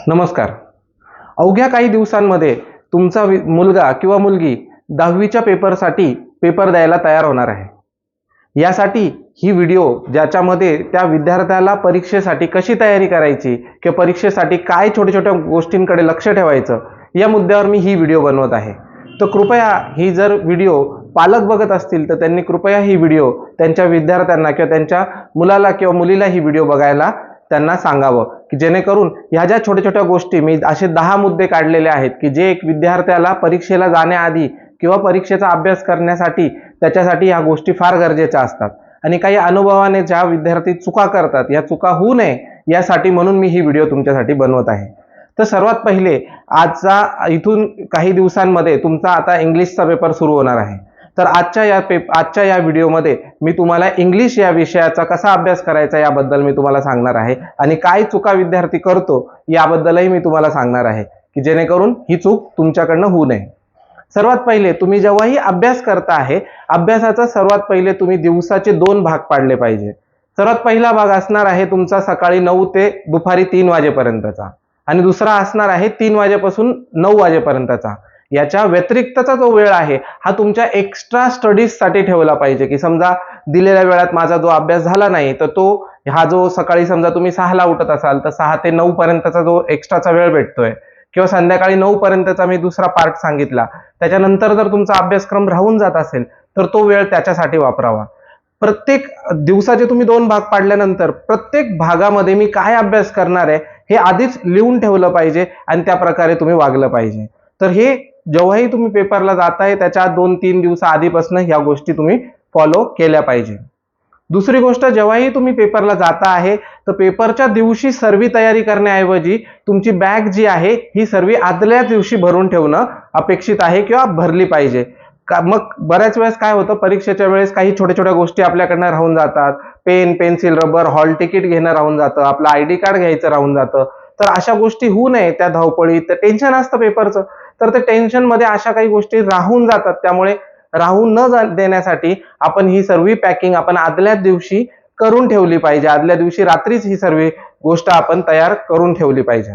नमस्कार. अवघ्या काही दिवसांमध्ये तुमचा मुलगा किंवा मुलगी 10वीच्या पेपरसाठी पेपर द्यायला तयार होणार आहे. यासाठी ही व्हिडिओ ज्याच्यामध्ये त्या विद्यार्थ्याला परीक्षेसाठी कशी तयारी करायची किंवा परीक्षेसाठी काय छोट्या गोष्टींकडे लक्ष ठेवायचं या मुद्द्यावर मी ही व्हिडिओ बनवत आहे. तर कृपया ही जर व्हिडिओ पालक बघत असतील तर त्यांनी कृपया ही व्हिडिओ त्यांच्या विद्यार्थ्यांना किंवा त्यांच्या मुलाला किंवा मुलीला ही व्हिडिओ बघायला त्यांना सांगावं, की जेणेकरून ह्या ज्या छोट्या गोष्टी मी असे 10 मुद्दे काढलेले आहेत की जे एक विद्यार्थ्याला परीक्षेला जाण्याआधी किंवा परीक्षेचा अभ्यास करण्यासाठी त्याच्यासाठी ह्या गोष्टी फार गरजेच्या असतात. आणि काही अनुभवाने ज्या विद्यार्थी चुका करतात या चुका होऊ नये यासाठी म्हणून मी ही व्हिडिओ तुमच्यासाठी बनवत आहे. तर सर्वात पहिले इथून काही दिवसांमध्ये तुमचा आता इंग्लिशचा पेपर सुरू होणार आहे. तर आजच्या या व्हिडिओमध्ये मी तुम्हाला इंग्लिश या विषयाचा कसा अभ्यास करायचा याबद्दल मी तुम्हाला सांगणार आहे आणि काय चुका विद्यार्थी करतो याबद्दलही मी तुम्हाला सांगणार आहे, की जेणेकरून ही चूक तुमच्याकडनं होऊ नये. सर्वात पहिले तुम्ही जेव्हाही अभ्यास करता आहे, अभ्यासाचा सर्वात पहिले तुम्ही दिवसाचे 2 भाग पाडले पाहिजे. सर्वात पहिला भाग असणार आहे तुमचा सकाळी 9 ते दुपारी 3 वाजेपर्यंतचा आणि दुसरा असणार आहे 3 वाजेपासून 9 वाजेपर्यंतचा. याच्या व्यतिरिक्तचा जो वेळ आहे हा तुमच्या एक्स्ट्रा स्टडीजसाठी ठेवला पाहिजे, की समजा दिलेल्या वेळात माझा जो अभ्यास झाला नाही तर तो हा जो सकाळी समजा तुम्ही 6ला उठत असाल तर 6 ते 9 पर्यंतचा जो एक्स्ट्राचा वेळ भेटतोय किंवा संध्याकाळी 9 पर्यंतचा मी दुसरा पार्ट सांगितला, त्याच्यानंतर जर तुमचा अभ्यासक्रम राहून जात असेल तर तो वेळ त्याच्यासाठी वापरावा. प्रत्येक दिवसाचे तुम्ही 2 भाग पाडल्यानंतर प्रत्येक भागामध्ये मी काय अभ्यास करणार आहे हे आधीच लिहून ठेवलं पाहिजे आणि त्या प्रकारे तुम्ही वागलं पाहिजे. तर हे जेव्हाही तुम्ही पेपरला जाताय त्याच्या 2-3 दिवस आधीपासून ह्या गोष्टी तुम्ही फॉलो केल्या पाहिजे. दुसरी गोष्ट, जेव्हाही तुम्ही पेपरला जाता आहे तर पेपरच्या दिवशी सर्व तयारी करण्याऐवजी तुमची बॅग जी आहे ही सर्व आदल्या दिवशी भरून ठेवणं अपेक्षित आहे किंवा भरली पाहिजे. मग बऱ्याच वेळेस काय होतं, परीक्षेच्या वेळेस काही छोट्या गोष्टी आपल्याकडनं राहून जातात. Pen, pencil, rubber, hall ticket घेणं राहून जातं, आपलं ID कार्ड घ्यायचं राहून जातं. तर अशा गोष्टी होऊ नये त्या धावपळीत. तर टेन्शन असतं पेपरचं, तर ते टेन्शन मध्ये अशा काही गोष्टी राहून जातात. त्यामुळे राहून न देण्यासाठी आपण ही सर्व पॅकिंग आपण आदल्या दिवशी करून ठेवली पाहिजे. आदल्या दिवशी रात्रीच ही सर्व गोष्ट आपण तयार करून ठेवली पाहिजे.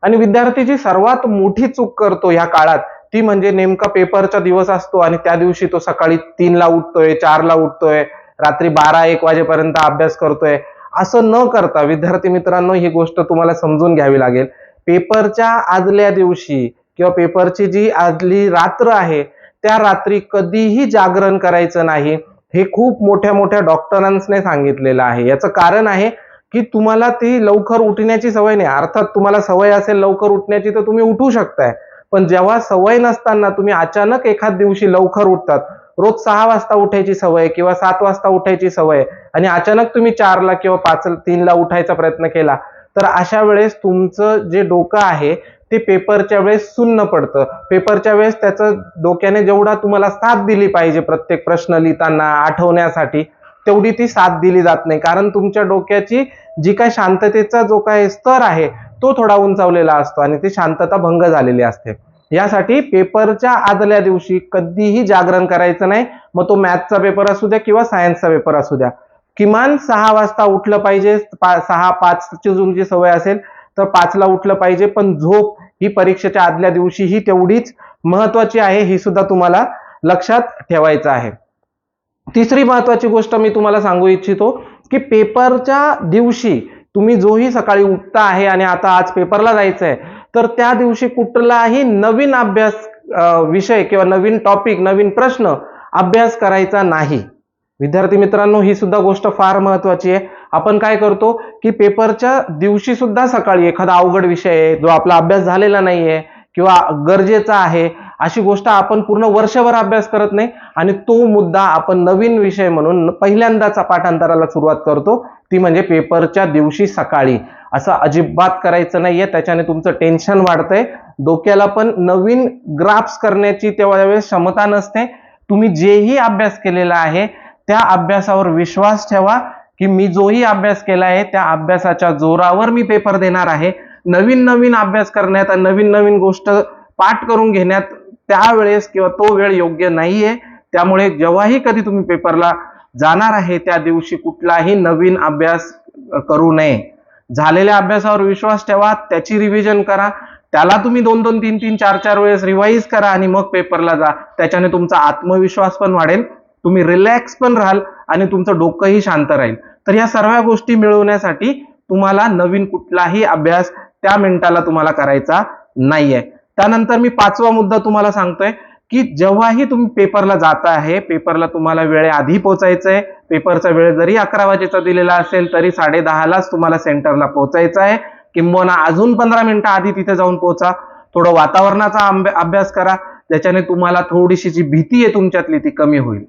आणि विद्यार्थी जी सर्वात मोठी चूक करतो ह्या काळात ती म्हणजे नेमका पेपरचा दिवस असतो आणि त्या दिवशी तो सकाळी 3ला उठतोय, 4ला उठतोय, रात्री 12-1 वाजेपर्यंत अभ्यास करतोय. असं न करता विद्यार्थी मित्रांनो ही गोष्ट तुम्हाला समजून घ्यावी लागेल. पेपरच्या आदल्या दिवशी किंवा पेपरची जी आदली रात्र आहे त्या रात्री कधीही जागरण करायचं नाही. हे खूप मोठ्या डॉक्टरांनी सांगितलेलं आहे. याचं कारण आहे की तुम्हाला ती लवकर उठण्याची सवय नाही. अर्थात तुम्हाला सवय असेल लवकर उठण्याची तर तुम्ही उठू शकताय, पण जेव्हा सवय नसताना तुम्ही अचानक एखाद दिवशी लवकर उठतात, रोज 6 वाजता उठायची सवय किंवा 7 वाजता उठायची सवय आणि अचानक तुम्ही 4ला किंवा 3ला उठायचा प्रयत्न केला, तर अशा वेळेस तुमचं जे डोकं आहे ते पेपरच्या वेळेस सुन्न पडतं. पेपरच्या वेळेस त्याचं डोक्याने जेवढा तुम्हाला साथ दिली पाहिजे प्रत्येक प्रश्न लिहिताना आठवण्यासाठी तेवढी ती साथ दिली जात नाही, कारण तुमच्या डोक्याची जी काय शांततेचा जो काय स्तर आहे तो थोडा उंचावलेला असतो आणि ती शांतता भंग झालेली असते. यासाठी पेपरच्या आदल्या दिवशी कधीही जागरण करायचं नाही. मग तो मॅथचा पेपर असू द्या किंवा सायन्सचा पेपर असू द्या. किमान 6 वाजता उठलं पाहिजे. 6-5ची तुमची सवय असेल तर 5ला उठलं पाहिजे. पण झोप ही परीक्षेच्या आदल्या दिवशी ही तेवढीच महत्वाची आहे, ही सुद्धा तुम्हाला लक्षात ठेवायचं आहे. तिसरी महत्वाची गोष्ट मी तुम्हाला सांगू इच्छितो की पेपरच्या दिवशी तुम्ही जोही सकाळी उठता आहे आणि आता आज पेपरला जायचं आहे तर त्या दिवशी कुठलाही नवीन अभ्यास विषय किंवा नवीन टॉपिक नवीन प्रश्न अभ्यास करायचा नाही. विद्यार्थी मित्रांनो ही सुद्धा गोष्ट फार महत्वाची आहे. आपण काय करतो की पेपरच्या दिवशी सुद्धा सकाळी एखादा अवघड विषय आहे जो आपला अभ्यास झालेला नाहीये किंवा गरजेचा आहे अशी गोष्ट आपण पूर्ण वर्षभर अभ्यास करत नाही आणि तो मुद्दा आपण नवीन विषय म्हणून पहिल्यांदाच पाठांतराला सुरुवात करतो, ती म्हणजे पेपरच्या दिवशी सकाळी. असं अजिबात करायचं नाहीये. त्याच्याने तुमचं टेन्शन वाढतंय, डोक्याला पण नवीन ग्राफ्स करण्याची त्यावेळेस क्षमता नसते. तुम्ही जेही अभ्यास केलेला आहे त्या अभ्यासावर विश्वास ठेवा की मी जोही अभ्यास केला आहे त्या अभ्यासाच्या जोरावर मी पेपर देणार आहे. नवीन अभ्यास करण्यात आणि नवीन गोष्ट पाठ करून घेण्यात त्यावेळेस किंवा तो वेळ योग्य नाहीये. त्यामुळे जेव्हाही कधी तुम्ही पेपरला जाणार आहे त्या दिवशी कुठलाही नवीन अभ्यास करू नये. झालेल्या अभ्यासावर विश्वास ठेवा, त्याची रिव्हिजन करा, त्याला तुम्ही 2-2, 3-3, 4-4 वेळेस रिवाईज करा आणि मग पेपरला जा. त्याच्याने तुमचा आत्मविश्वास पण वाढेल, तुम्ही रिलॅक्स पण राहाल आणि तुमचं डोकंही शांत राहील. तर ह्या सर्व गोष्टी मिळवण्यासाठी तुम्हाला नवीन कुठलाही अभ्यास त्या मिनिटाला तुम्हाला करायचा नाहीये. त्यानंतर मी 5वा मुद्दा तुम्हाला सांगतोय की जेव्हाही तुम्ही पेपरला जाता आहे, पेपरला तुम्हाला वेळेआधी पोहोचायचंय. पेपरचा वेळ जरी 11 वाजेचा दिलेला असेल तरी 10:30लाच तुम्हाला सेंटरला पोहोचायचं आहे, किंबहुना अजून 15 मिनिटं आधी तिथे जाऊन पोहोचा. थोडं वातावरणाचा अभ्यास करा, ज्याच्याने तुम्हाला थोडीशी जी भीती आहे तुमच्यातली ती कमी होईल.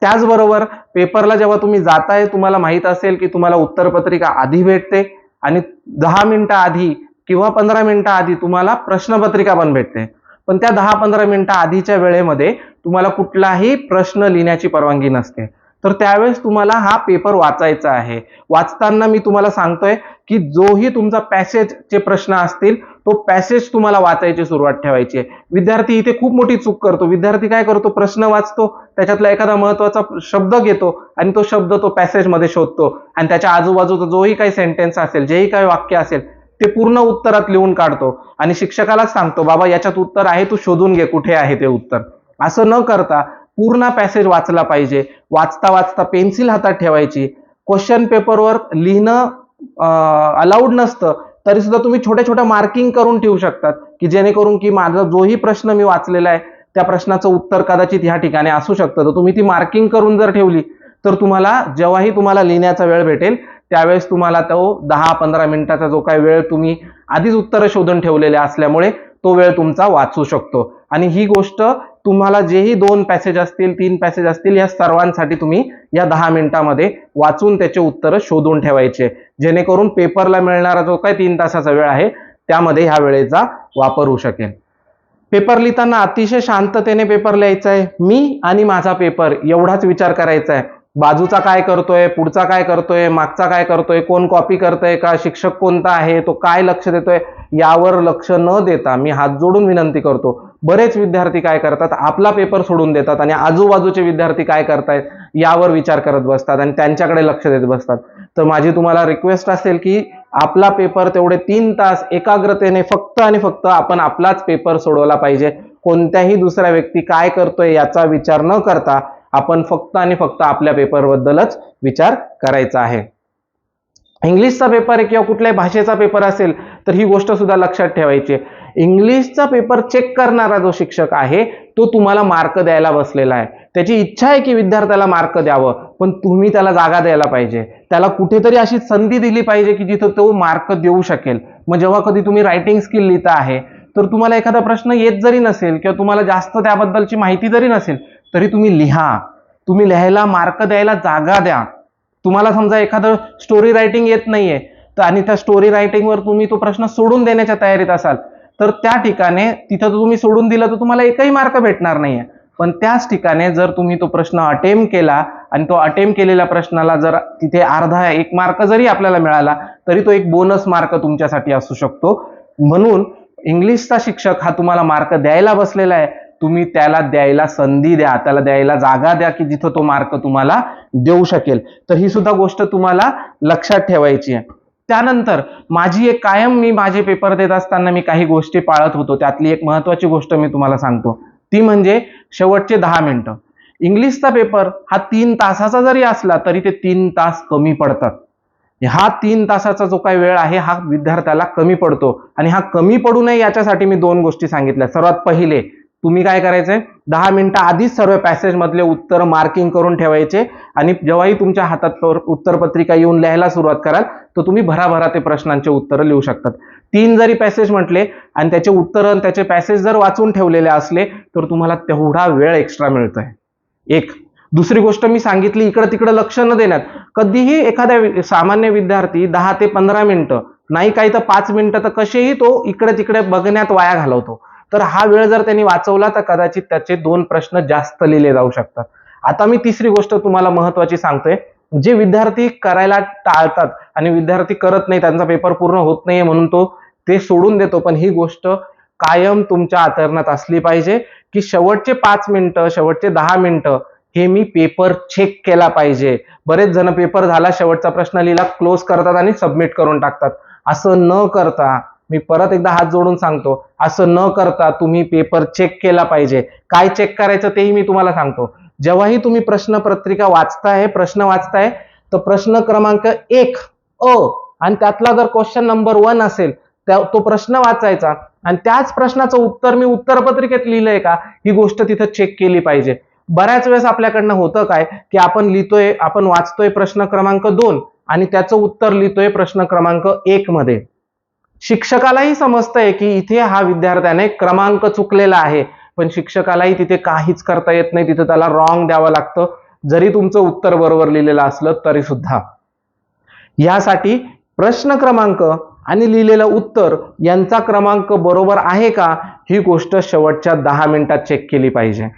त्याचबरोबर पेपरला जेव्हा तुम्ही जाताय, तुम्हाला माहित असेल की तुम्हाला उत्तरपत्रिका आधी भेटते आणि 10 मिनिटं आधी किंवा 15 मिनिटं आधी तुम्हाला प्रश्नपत्रिका पण भेटते. पण त्या 10-15 मिनिटं आधीच्या वेळेमध्ये तुम्हाला कुठलाही प्रश्न लिहिण्याची परवानगी नसते. तर त्यावेळेस तुम्हाला हा पेपर वाचायचा आहे. वाचताना मी तुम्हाला सांगतोय की जोही तुमचा पॅसेजचे प्रश्न असतील, तो पॅसेज तुम्हाला वाचायची सुरुवात ठेवायची आहे. विद्यार्थी इथे खूप मोठी चूक करतो. विद्यार्थी काय करतो, प्रश्न वाचतो, त्याच्यातला एखादा महत्वाचा शब्द घेतो आणि तो शब्द तो पॅसेजमध्ये शोधतो आणि त्याच्या आजूबाजूचा जोही काही सेंटेन्स असेल, जेही काही वाक्य असेल, ते पूर्ण उत्तरात लिहून काढतो आणि शिक्षकालाच सांगतो, बाबा याच्यात उत्तर आहे, तू शोधून घे कुठे आहे ते उत्तर. असं न करता पूर्ण पॅसेज वाचला पाहिजे. वाचता वाचता पेन्सिल हातात ठेवायची. क्वेश्चन पेपरवर लिहिणं अलाउड नसतं, तरी सुद्धा तुम्ही छोट्या छोट्या मार्किंग करून ठेवू शकतात की जेणेकरून की माझा जोही प्रश्न मी वाचलेला आहे त्या प्रश्नाचं उत्तर कदाचित ह्या ठिकाणी असू शकतं. तर तुम्ही ती मार्किंग करून जर ठेवली तर तुम्हाला जेव्हाही तुम्हाला लिहिण्याचा वेळ भेटेल त्यावेळेस तुम्हाला तो 10-15 मिनिटाचा जो काही वेळ तुम्ही आधीच उत्तर शोधून ठेवलेले असल्यामुळे तो वेळ तुमचा वाचू शकतो. आणि ही गोष्ट तुम्हाला जेही 2 पॅसेज असतील, 3 पॅसेज असतील, या सर्वांसाठी तुम्ही या 10 मिनिटांमध्ये वाचून त्याचे उत्तर शोधून ठेवायचे, जेणेकरून पेपरला मिळणारा जो काही 3 तासाचा वेळ आहे त्यामध्ये ह्या वेळेचा वापर होऊ शकेल. पेपर लिहिताना अतिशय शांततेने पेपर लिहायचा आहे. मी आणि माझा पेपर एवढाच विचार करायचा आहे. बाजूचा काय करतोय, पुढचा काय करतोय, मागचा काय करतोय, कोण कॉपी करतोय का, शिक्षक कोणता आहे, तो काय लक्ष देतोय, यावर लक्ष न देता मी हात जोडून विनंती करतो. बरेच विद्यार्थी काय करतात, आपला पेपर सोडून देतात आणि आजूबाजूचे विद्यार्थी काय करतायत यावर विचार करत बसतात आणि त्यांच्याकडे लक्ष देत बसतात. तर माझी तुम्हाला रिक्वेस्ट असेल की आपला पेपर तेवढे 3 तास एकाग्रतेने फक्त आणि फक्त आपण आपलाच पेपर सोडवला पाहिजे. कोणत्याही दुसऱ्या व्यक्ती काय करतोय याचा विचार न करता आपण फक्त आणि फक्त आपल्या पेपरबद्दलच विचार करायचा आहे. इंग्लिशचा पेपर आहे किंवा कुठल्याही भाषेचा पेपर असेल तर ही गोष्ट सुद्धा लक्षात ठेवायची आहे. इंग्लिशचा पेपर चेक करणारा जो शिक्षक आहे तो तुम्हाला मार्क द्यायला बसलेला आहे. त्याची इच्छा आहे की विद्यार्थ्याला मार्क द्यावं, पण तुम्ही त्याला जागा द्यायला पाहिजे. त्याला कुठेतरी अशी संधी दिली पाहिजे की जिथं तो मार्क देऊ शकेल. मग जेव्हा कधी तुम्ही रायटिंग स्किल लिहिता आहे तर तुम्हाला एखादा प्रश्न येत जरी नसेल किंवा तुम्हाला जास्त त्याबद्दलची माहिती जरी नसेल तरी तुम्ही लिहा. तुम्ही लिहायला मार्क द्यायला जागा द्या. तुम्हाला समजा एखादं स्टोरी रायटिंग येत नाहीये तर आणि त्या स्टोरी रायटिंगवर तुम्ही तो प्रश्न सोडून देण्याच्या तयारीत असाल तर त्या ठिकाणी तिथं तुम्ही सोडून दिलं तर तुम्हाला एकही मार्क भेटणार नाहीये. पण त्याच ठिकाणी जर तुम्ही तो प्रश्न अटेम्प्ट केला आणि तो अटेम्प्ट केलेल्या प्रश्नाला जर तिथे अर्धा 1 मार्क जरी आपल्याला मिळाला तरी तो एक बोनस मार्क तुमच्यासाठी असू शकतो. म्हणून इंग्लिशचा शिक्षक हा तुम्हाला मार्क द्यायला बसलेला आहे. तुम्ही त्याला द्यायला संधी द्या, त्याला द्यायला जागा द्या की जिथं तो मार्क तुम्हाला देऊ शकेल. तर ही सुद्धा गोष्ट तुम्हाला लक्षात ठेवायची आहे. त्यानंतर माझी एक कायम मी माझे पेपर देत असताना मी काही गोष्टी पाळत होतो. त्यातली एक महत्वाची गोष्ट मी तुम्हाला सांगतो, ती म्हणजे शेवटचे 10 मिनिटं. इंग्लिशचा पेपर हा 3 तासाचा जरी असला तरी ते 3 तास कमी पडतात. हा 3 तासाचा जो काही वेळ आहे हा विद्यार्थ्याला कमी पडतो आणि हा कमी पडू नये याच्यासाठी मी 2 गोष्टी सांगितल्या. सर्वात पहिले तुम्ही काय करायचंय, 10 मिनिटं आधीच सर्व पॅसेज मधले उत्तर मार्किंग करून ठेवायचे आणि जेव्हाही तुमच्या हातात उत्तरपत्रिका येऊन लिहायला सुरुवात कराल तर तुम्ही भराभरा ते प्रश्नांचे उत्तर लिहू शकतात. 3 जरी पॅसेज म्हटले आणि त्याचे उत्तर आणि त्याचे पॅसेज जर वाचून ठेवलेले असले तर तुम्हाला तेवढा वेळ एक्स्ट्रा मिळतोय. एक दुसरी गोष्ट मी सांगितली, इकडे तिकडे लक्ष न देण्यात. कधीही एखाद्या सामान्य विद्यार्थी 10 ते 15 मिनिटं नाही काही तर 5 मिनिटं तर कसेही तो इकडे तिकडे बघण्यात वाया घालवतो. तर हा वेळ जर त्यांनी वाचवला तर कदाचित त्याचे 2 प्रश्न जास्त लिहिले जाऊ शकतात. आता मी तिसरी गोष्ट तुम्हाला महत्वाची सांगतोय. जे विद्यार्थी करायला टाळतात आणि विद्यार्थी करत नाही, त्यांचा पेपर पूर्ण होत नाहीये म्हणून तो ते सोडून देतो, पण ही गोष्ट कायम तुमच्या आचरणात असली पाहिजे की शेवटचे 5 मिनिटं, शेवटचे 10 मिनिटं हे मी पेपर चेक केला पाहिजे. बरेच जण पेपर झाला, शेवटचा प्रश्न लिहिला, क्लोज करतात आणि सबमिट करून टाकतात. असं न करता, मी परत एकदा हात जोडून सांगतो, असं न करता तुम्ही पेपर चेक केला पाहिजे. काय चेक करायचं तेही मी तुम्हाला सांगतो. जेव्हाही तुम्ही प्रश्नपत्रिका वाचताय, प्रश्न वाचताय, तर प्रश्न क्रमांक 1 अ आणि त्यातला जर क्वेश्चन नंबर 1 असेल, तो प्रश्न वाचायचा आणि त्याच प्रश्नाचं उत्तर मी उत्तरपत्रिकेत लिहिलंय का, ही गोष्ट तिथं चेक केली पाहिजे. बऱ्याच वेळेस आपल्याकडनं होतं काय, की आपण वाचतोय प्रश्न क्रमांक 2 आणि त्याचं उत्तर लिहितोय प्रश्न क्रमांक 1 मध्ये. शिक्षकालाही समजतंय की इथे हा विद्यार्थ्याने क्रमांक चुकलेला आहे, पण शिक्षकालाही तिथे काहीच करता येत नाही, तिथे त्याला रॉंग द्यावं लागतं, जरी तुमचं उत्तर बरोबर लिहिलेलं असलं तरी सुद्धा. यासाठी प्रश्न क्रमांक आणि लिहिलेलं उत्तर यांचा क्रमांक बरोबर आहे का, ही गोष्ट शेवटच्या 10 मिनिटात चेक केली पाहिजे.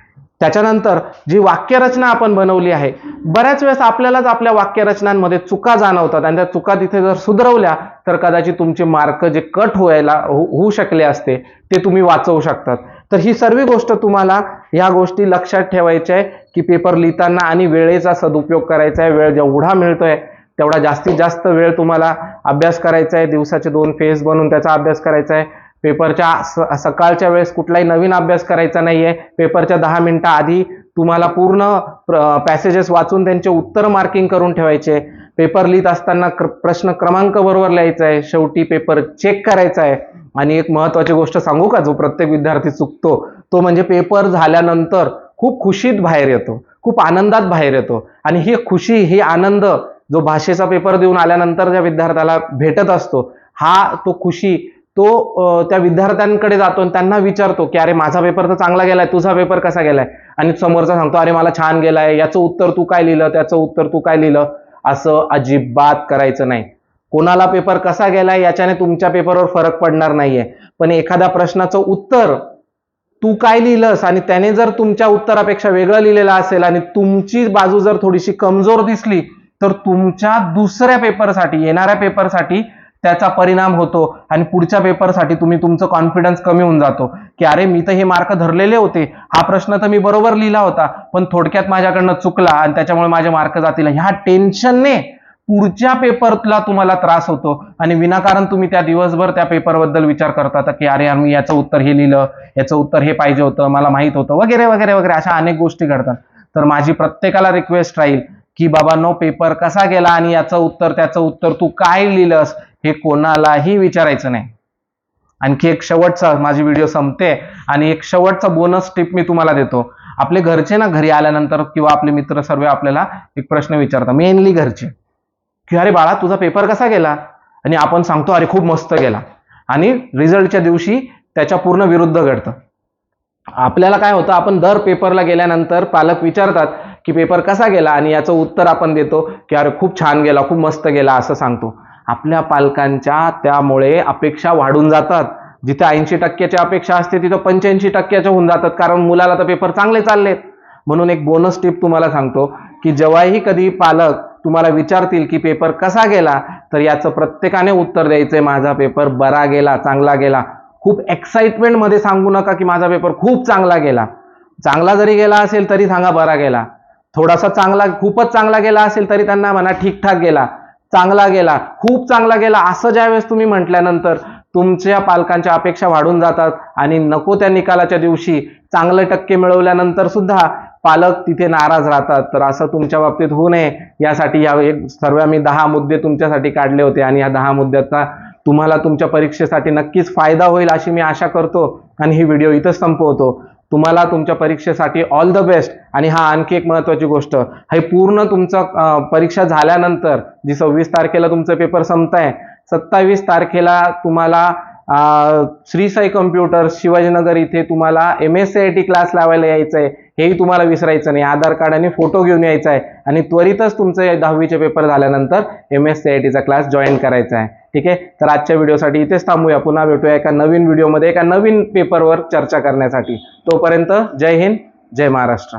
त्याच्यानंतर जी वाक्यरचना आपण बनवली आहे, बऱ्याच वेळेस आपल्यालाच आपल्या वाक्यरचनांमध्ये चुका जाणवतात आणि त्या चुका तिथे जर सुधारवल्या तर कदाचित तुमचे मार्क जे कट होऊ शकले असते ते तुम्ही वाचवू शकतात. तर ही सर्व गोष्ट तुम्हाला या गोष्टी लक्षात ठेवायच्या आहे की पेपर लिहिताना आणि वेळेचा सदुपयोग करायचा आहे. वेळ जेवढा मिळतोय तेवढा जास्तीत जास्त वेळ तुम्हाला अभ्यास करायचा आहे. दिवसाचे 2 फेज बनवून त्याचा अभ्यास करायचा आहे. पेपरच्या सकाळच्या वेळेस कुठलाही नवीन अभ्यास करायचा नाहीये. पेपरच्या 10 मिनिटं आधी तुम्हाला पूर्ण पॅसेजेस वाचून त्यांचे उत्तर मार्किंग करून ठेवायचे. पेपर लिहित असताना प्रश्न क्रमांक बरोबर लिहायचा आहे. शेवटी पेपर चेक करायचा आहे. आणि एक महत्वाची गोष्ट सांगू का, जो प्रत्येक विद्यार्थी चुकतो, तो म्हणजे पेपर झाल्यानंतर खूप खुशीत बाहेर येतो, खूप आनंदात बाहेर येतो. आणि ही खुशी, ही आनंद जो भाषेचा पेपर देऊन आल्यानंतर ज्या विद्यार्थ्याला भेटत असतो, तो खुशी तो त्या विद्यार्थ्यांकडे जातो आणि त्यांना विचारतो की अरे माझा पेपर तर चांगला गेलाय, तुझा पेपर कसा गेलाय. आणि समोरचा सांगतो अरे मला छान गेलाय, याचं उत्तर तू काय लिहिलं, त्याचं उत्तर तू काय लिहिलं. असं अजिबात करायचं नाही. कोणाला पेपर कसा गेलाय याच्याने तुमच्या पेपरवर फरक पडणार नाहीये, पण एखाद्या प्रश्नाचं उत्तर तू काय लिहिलंस आणि त्याने जर तुमच्या उत्तरापेक्षा वेगळं लिहिलेलं असेल आणि तुमची बाजू जर थोडीशी कमजोर दिसली तर तुमच्या दुसऱ्या पेपरसाठी, येणाऱ्या पेपरसाठी त्याचा परिणाम होतो आणि पुढच्या पेपरसाठी तुमचं कॉन्फिडन्स कमी होऊन जातो की अरे मी तर हे मार्क धरलेले होते, हा प्रश्न तर मी बरोबर लिहिला होता, पण थोडक्यात माझ्याकडनं चुकला आणि त्याच्यामुळे माझे मार्क जातील. ह्या टेन्शनने पुढच्या पेपरला तुम्हाला त्रास होतो आणि विनाकारण तुम्ही त्या दिवसभर त्या पेपरबद्दल विचार करता की अरे यार मी याचं उत्तर हे लिहिलं, याचं उत्तर हे पाहिजे होतं, मला माहित होतं, वगैरे वगैरे वगैरे अशा अनेक गोष्टी घडतात. तर माझी प्रत्येकाला रिक्वेस्ट राहील की बाबांनो, पेपर कसा गेला आणि याचं उत्तर त्याचं उत्तर तू काय लिहिलंस हे कोणालाही विचारायचं नाही. आणखी एक शेवटचा, माझी व्हिडिओ संपते आणि एक शेवटचा बोनस टिप मी तुम्हाला देतो. आपले घरचे ना घरी आल्यानंतर किंवा आपले मित्र सर्व आपल्याला एक प्रश्न विचारतात, मेनली घरचे, की अरे बाळा तुझा पेपर कसा गेला, आणि आपण सांगतो अरे खूप मस्त गेला, आणि रिझल्टच्या दिवशी त्याच्या पूर्ण विरुद्ध घडतं. आपल्याला काय होतं, आपण दर पेपरला गेल्यानंतर पालक विचारतात की पेपर कसा गेला आणि याचं उत्तर आपण देतो की अरे खूप छान गेला, खूप मस्त गेला असं सांगतो. आपल्या पालकांच्या त्यामुळे अपेक्षा वाढून जातात. जिथे 80% अपेक्षा असते तिथं 85% होऊन जातात, कारण मुलाला तर पेपर चांगले चाललेत. म्हणून एक बोनस टिप तुम्हाला सांगतो की जेव्हाही कधी पालक तुम्हाला विचारतील की पेपर कसा गेला, तर याचं प्रत्येकाने उत्तर द्यायचंय माझा पेपर बरा गेला, चांगला गेला. खूप एक्साइटमेंट मध्ये सांगू नका की माझा पेपर खूप चांगला गेला. चांगला जरी गेला असेल तरी सांगा बरा गेला. थोडासा चांगला, खूपच चांगला गेला असेल तरी त्यांना म्हणा ठीकठाक गेला, चांगला गेला, खूप चांगला गेला. असं ज्यावेळेस तुम्ही म्हटल्यानंतर तुमच्या पालकांच्या अपेक्षा वाढून जातात आणि नको त्या निकालाच्या दिवशी चांगले टक्के मिळवल्यानंतर सुद्धा पालक तिथे नाराज राहतात. तर असं तुमच्या बाबतीत होऊ नये यासाठी या सर्व मी 10 मुद्दे तुमच्यासाठी काढले होते आणि या 10 मुद्द्याचा तुम्हाला तुमच्या परीक्षेसाठी नक्कीच फायदा होईल अशी मी आशा करतो आणि ही व्हिडिओ इथंच संपवतो. तुम्हाला तुमच्या परीक्षेसाठी ऑल द बेस्ट. आणि आणखी एक महत्त्वाची गोष्ट, हे पूर्ण तुमचं परीक्षा झाल्यानंतर जी 26 तारखेला तुमचं पेपर संपताय, 27 तारखेला तुम्हाला श्री साई कम्प्युटर शिवाजीनगर इथे तुम्हाला MSCIT क्लास लावायला यायचं आहे. हेही तुम्हाला विसरायचं नाही. आधार कार्ड आणि फोटो घेऊन यायचा आहे आणि त्वरितच तुमचे 10वीचे पेपर झाल्यानंतर MSCITचा क्लास जॉईन करायचा आहे. ठीक आहे, तर आजच्या व्हिडिओसाठी इथेच थांबूया. पुन्हा भेटूया एका नवीन व्हिडिओमध्ये एका नवीन पेपरवर चर्चा करण्यासाठी. तोपर्यंत जय हिंद, जय महाराष्ट्र.